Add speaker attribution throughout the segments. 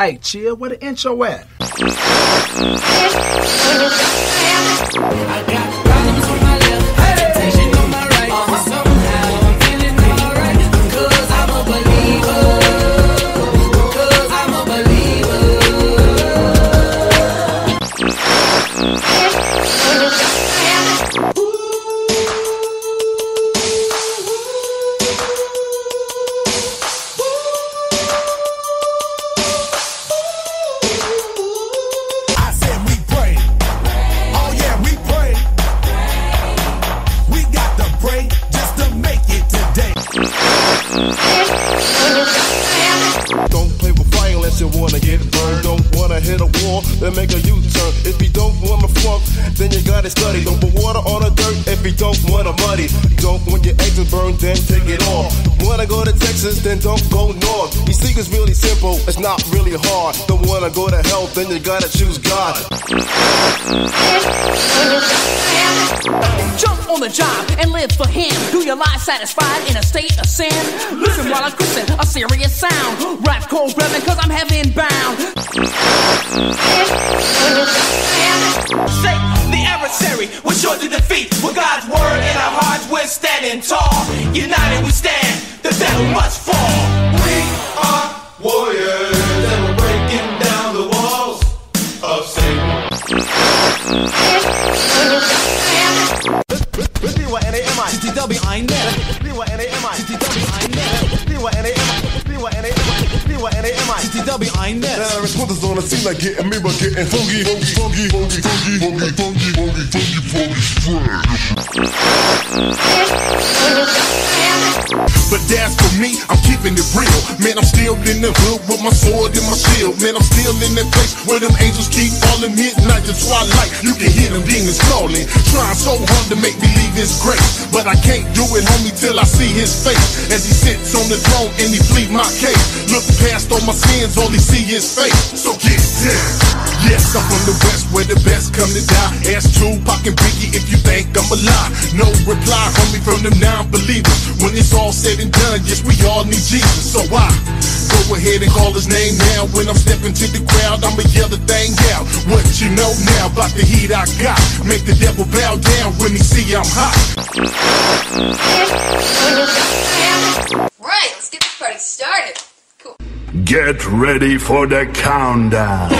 Speaker 1: Hey, chill, where the intro at?
Speaker 2: I got problems on my left, temptation on my right. Somehow I'm feeling alright, 'cause I'm a believer. 'Cause I'm a believer.
Speaker 3: Don't play with fire unless you wanna get burned. Don't wanna hit a wall, then make a U-turn. If you don't wanna funk, then you gotta study. Don't put water on the dirt if you don't wanna muddy. Don't want your exes burned, then take it off. Wanna go to Texas, then don't go north. You see, it's really simple, it's not really hard. Don't wanna go to hell, then you gotta choose God.
Speaker 4: Jump on the job and live for him. Do your life satisfied in a state of sin. Listen while I'm cursing a serious sound. Rap cold breathing cause I'm heaven bound.
Speaker 5: Shake the adversary, we're sure to defeat. With God's word in our hearts, we're standing tall. United we stand, the devil must fall. We are warriors and we're breaking down the walls of Satan.
Speaker 3: Responders on the scene like getting me, but getting funky, funky, funky, funky, funky, funky, funky, funky, funky,
Speaker 6: But that's for me, I'm keeping it real. Man, I'm still in the hood with my sword and my shield. Man, I'm still in that place where them angels keep falling midnight to twilight. You can hear them demons calling, trying so hard to make me leave his grace. But I can't do it, homie, till I see his face as he sits on the throne and he plead my case. Look past all my sins, all he see his face. So get down. Yes, I'm from the west where the best come to die. Ask Tupac and Biggie if you think I'm alive. No reply, homie, from them non-believers. When it's all said and done, yes, we all need Jesus. So I go ahead and call his name now. When I'm stepping to the crowd, I'ma yell the thing out. What you know now about the heat I got? Make the devil bow down when he see I'm hot.
Speaker 7: Right, let's get this party started. Cool.
Speaker 8: Get ready for the countdown. 10,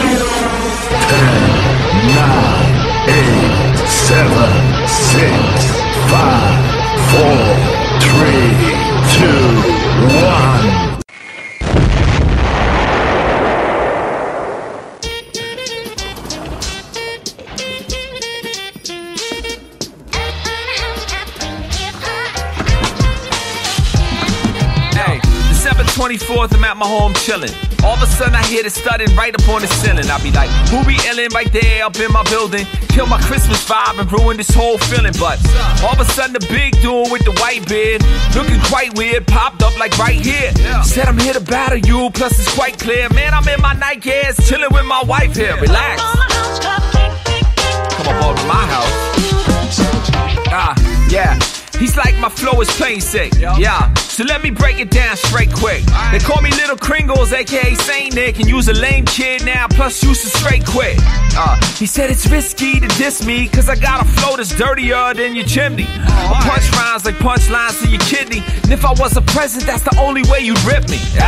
Speaker 8: 9, 8, 7, 6, 5, 4, 3, 2, 1.
Speaker 9: Hey, December 24th, I'm at my home chillin'. All of a sudden I hear the studding right up on the ceiling. I be like, who be illin' right there up in my building? Kill my Christmas vibe and ruin this whole feeling. But all of a sudden the big dude with the white beard, looking quite weird, popped up like right here. Said I'm here to battle you, plus it's quite clear. Man, I'm in my Nike ass, chillin' with my wife here. Relax. Come up over to my house. Yeah. He's like, my flow is plain sick. Yeah, so let me break it down straight quick. They call me Little Kringles, aka Saint Nick, and use a lame kid now, plus use a straight quit. He said it's risky to diss me, cause I got a flow that's dirtier than your chimney. I punch rhymes like punchlines to your kidney, and if I was a present, that's the only way you'd rip me. You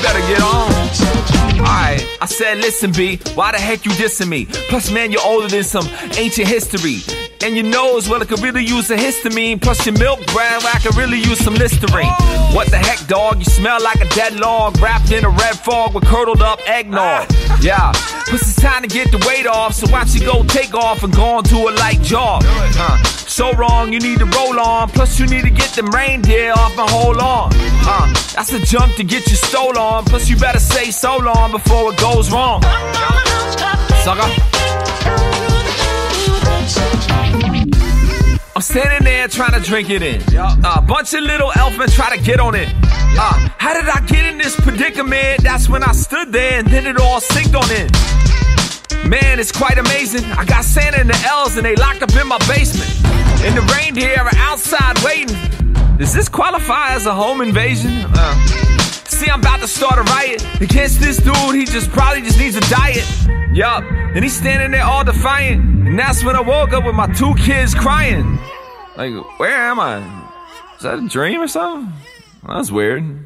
Speaker 9: better get on. Alright, I said, listen, B, why the heck you dissing me? Plus, man, you're older than some ancient history. And your nose, well, it could really use a histamine. Plus your milk brand, I could really use some Listerine. What the heck, dog? You smell like a dead log wrapped in a red fog with curdled up eggnog. Yeah, plus it's time to get the weight off, so why don't you go take off and go on to a light jog? So wrong, you need to roll on. Plus you need to get them reindeer off my whole arm. That's a jump to get you stole on. Plus you better say so long before it goes wrong. Sucker. I'm standing there trying to drink it in. A bunch of little elfmen try to get on it. How did I get in this predicament? That's when I stood there and then it all synced on in. Man, it's quite amazing. I got Santa and the elves and they locked up in my basement. And the reindeer are outside waiting. Does this qualify as a home invasion? See, I'm about to start a riot against this dude. He probably just needs a diet. Yup, and he's standing there all defiant. And that's when I woke up with my 2 kids crying. Like, where am I? Is that a dream or something? Well, that's weird.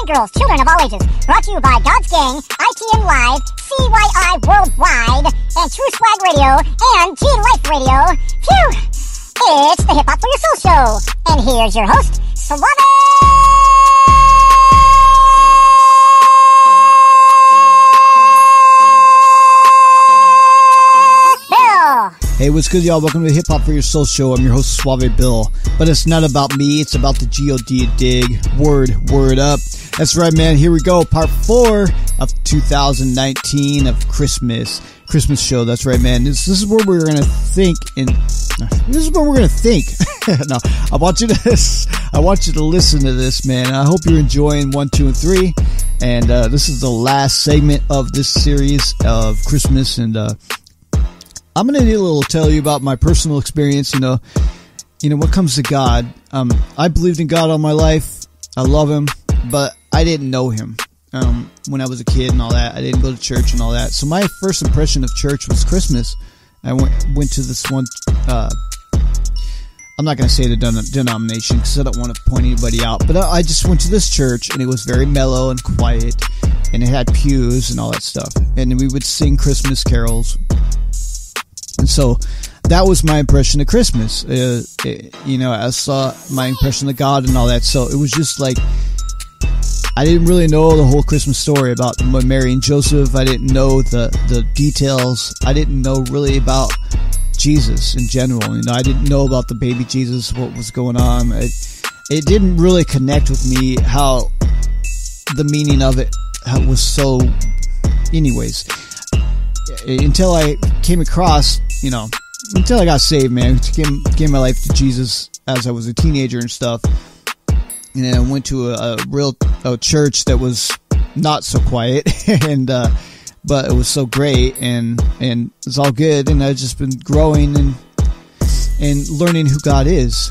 Speaker 10: Girls, children of all ages, brought to you by God's Gang, ITN Live, CYI Worldwide, and Trueswagradio, and Teen Life Radio. Phew! It's the Hip Hop for Your Soul Show, and here's your host, Suave Bill.
Speaker 11: Hey, what's good, y'all? Welcome to the Hip Hop for Your Soul Show. I'm your host, Suave Bill. But it's not about me, it's about the G.O.D. dig. Word up. That's right, man. Here we go. Part 4 of 2019 of Christmas show. That's right, man. This is where we're going to think. No, I want you to listen to this, man. I hope you're enjoying 1, 2, and 3. And this is the last segment of this series of Christmas. And I'm going to tell you about my personal experience. You know, what comes to God. I believed in God all my life. I love Him, but I didn't know Him when I was a kid and all that. I didn't go to church and all that. So my first impression of church was Christmas. I went to this one. I'm not going to say the denomination because I don't want to point anybody out. But I just went to this church, and it was very mellow and quiet, and it had pews and all that stuff. And we would sing Christmas carols. And so that was my impression of Christmas. I saw my impression of God and all that. So it was just like, I didn't really know the whole Christmas story about Mary and Joseph. I didn't know the details. I didn't know really about Jesus in general. I didn't know about the baby Jesus, what was going on. It didn't really connect with me how the meaning of it was so... Anyways, until I came across, until I got saved, man, gave my life to Jesus as I was a teenager and stuff. And then I went to a real church that was not so quiet, but it was so great, and it's all good. And I've just been growing and learning who God is.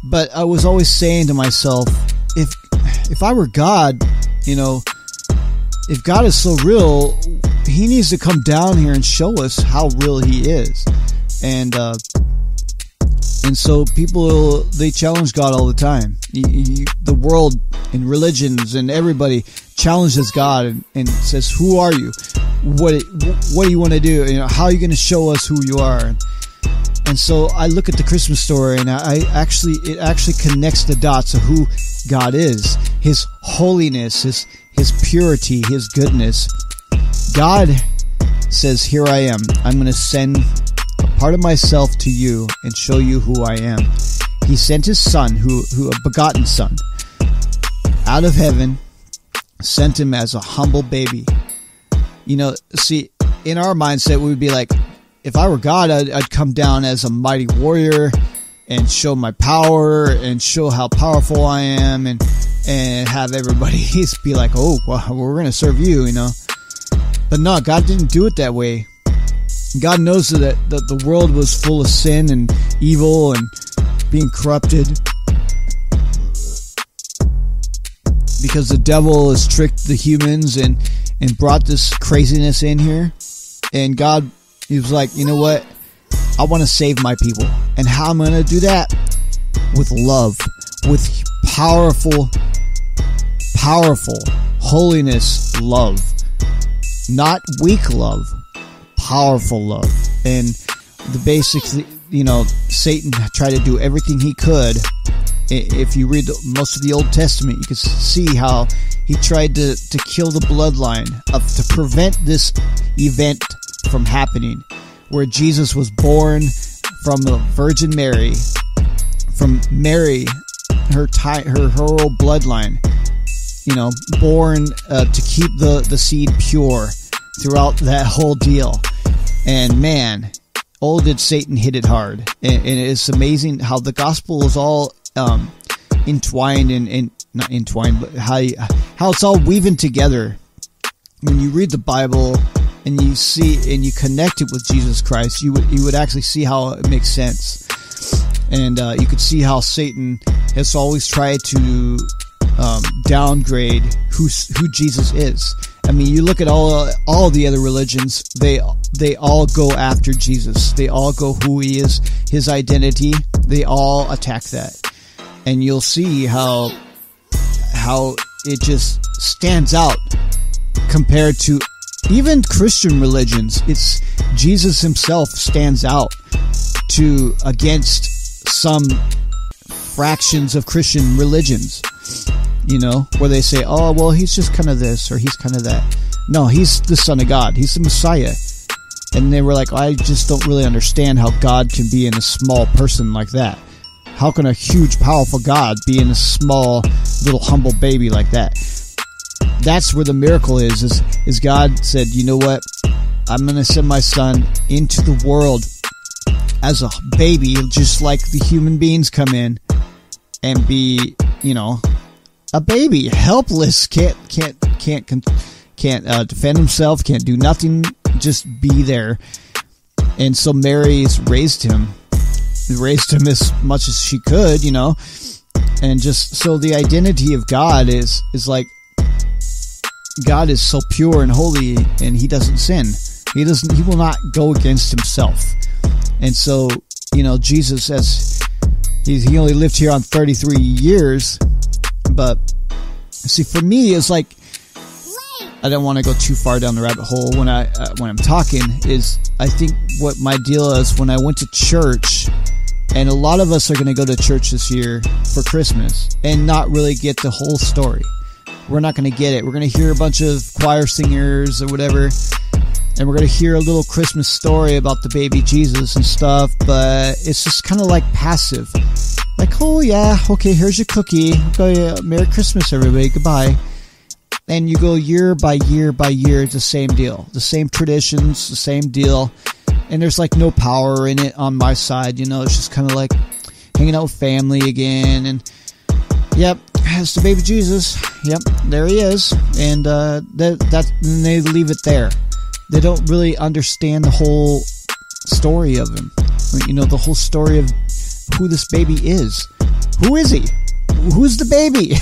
Speaker 11: But I was always saying to myself, if I were God, if God is so real, He needs to come down here and show us how real He is. And so people, they challenge God all the time. The world and religions and everybody challenges God and says, "Who are you? What do you want to do? How are you going to show us who you are?" And so I look at the Christmas story, and it actually connects the dots of who God is, His holiness, His purity, His goodness. God says, "Here I am. I'm going to send a part of myself to you and show you who I am." He sent His Son, who a begotten Son, out of heaven, sent Him as a humble baby. See, in our mindset, we would be like, if I were God, I'd come down as a mighty warrior and show my power and show how powerful I am and have everybody be like, "Oh, well, we're going to serve you," But no, God didn't do it that way. God knows that the world was full of sin and evil and being corrupted because the devil has tricked the humans and brought this craziness in here. And God, He was like, "You know what? I want to save my people. And how am I going to do that? With love, with powerful holiness love. Not weak love, powerful love. And the basics, Satan tried to do everything he could. If you read most of the Old Testament, you can see how he tried to kill the bloodline to prevent this event from happening, where Jesus was born from the Virgin Mary, from Mary, her whole bloodline, born to keep the seed pure throughout that whole deal. And man, did Satan hit it hard. And it's amazing how the gospel is all entwined and not entwined, but how it's all weaving together. When you read the Bible and you see and you connect it with Jesus Christ, you would actually see how it makes sense. And you could see how Satan has always tried to downgrade who Jesus is. I mean, you look at all the other religions; they all go after Jesus. They all go who he is, his identity. They all attack that, and you'll see how it just stands out compared to even Christian religions. It's Jesus himself stands out against some fractions of Christian religions. Where they say, oh, well, he's just kind of this or he's kind of that. No, he's the Son of God. He's the Messiah. And they were like, I just don't really understand how God can be in a small person like that. How can a huge, powerful God be in a small, little, humble baby like that? That's where the miracle is God said, you know what? I'm going to send my son into the world as a baby, just like the human beings come in and be, a baby, helpless, can't defend himself, can't do nothing, just be there. And so Mary's raised him as much as she could, and just so the identity of God is like, God is so pure and holy, and he doesn't sin. He will not go against himself. And so, Jesus, as he only lived here on 33 years, but see, for me, it's like, I don't want to go too far down the rabbit hole when I'm talking. Is I think what my deal is when I went to church, and a lot of us are going to go to church this year for Christmas and not really get the whole story. We're not going to get it. We're going to hear a bunch of choir singers or whatever, and we're going to hear a little Christmas story about the baby Jesus and stuff, but it's just kind of like passive. Like, oh yeah, okay, here's your cookie. Okay, Merry Christmas, everybody. Goodbye. And you go year by year by year, it's the same deal. The same traditions, the same deal. And there's like no power in it on my side, it's just kind of like hanging out with family again. And yep, it's the baby Jesus. Yep, there he is. And and they leave it there. They don't really understand the whole story of him. The whole story of who this baby is. Who is he? Who's the baby?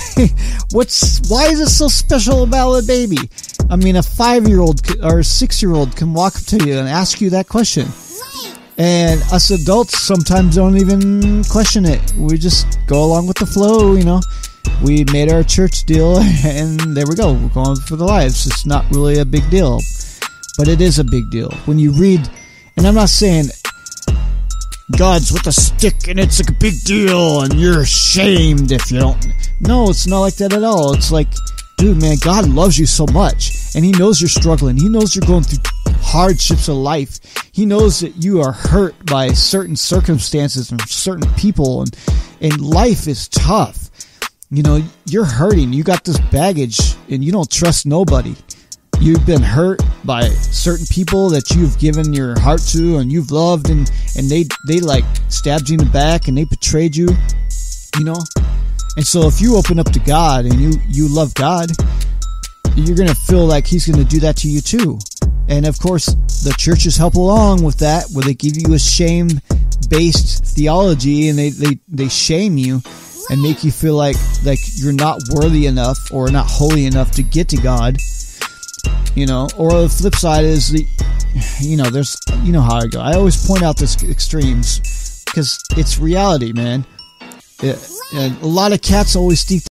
Speaker 11: Why is it so special about a baby? I mean, a 5-year-old or a 6-year-old can walk up to you and ask you that question. And us adults sometimes don't even question it. We just go along with the flow, We made our church deal, and there we go. We're going for the lives. It's not really a big deal. But it is a big deal. When you read, and I'm not saying God's with a stick and it's a big deal and you're ashamed if you don't. No, it's not like that at all. It's like, dude, man, God loves you so much, and he knows you're struggling. He knows you're going through hardships of life. He knows that you are hurt by certain circumstances and certain people, and life is tough. You're hurting. You got this baggage and you don't trust nobody. You've been hurt by certain people that you've given your heart to and you've loved, and they like stabbed you in the back and they betrayed you, And so if you open up to God and you love God, you're going to feel like he's going to do that to you too. And of course, the churches help along with that, where they give you a shame-based theology, and they shame you and make you feel like you're not worthy enough or not holy enough to get to God. Or the flip side is there's, how I go. I always point out this extremes because it's reality, man. And a lot of cats always think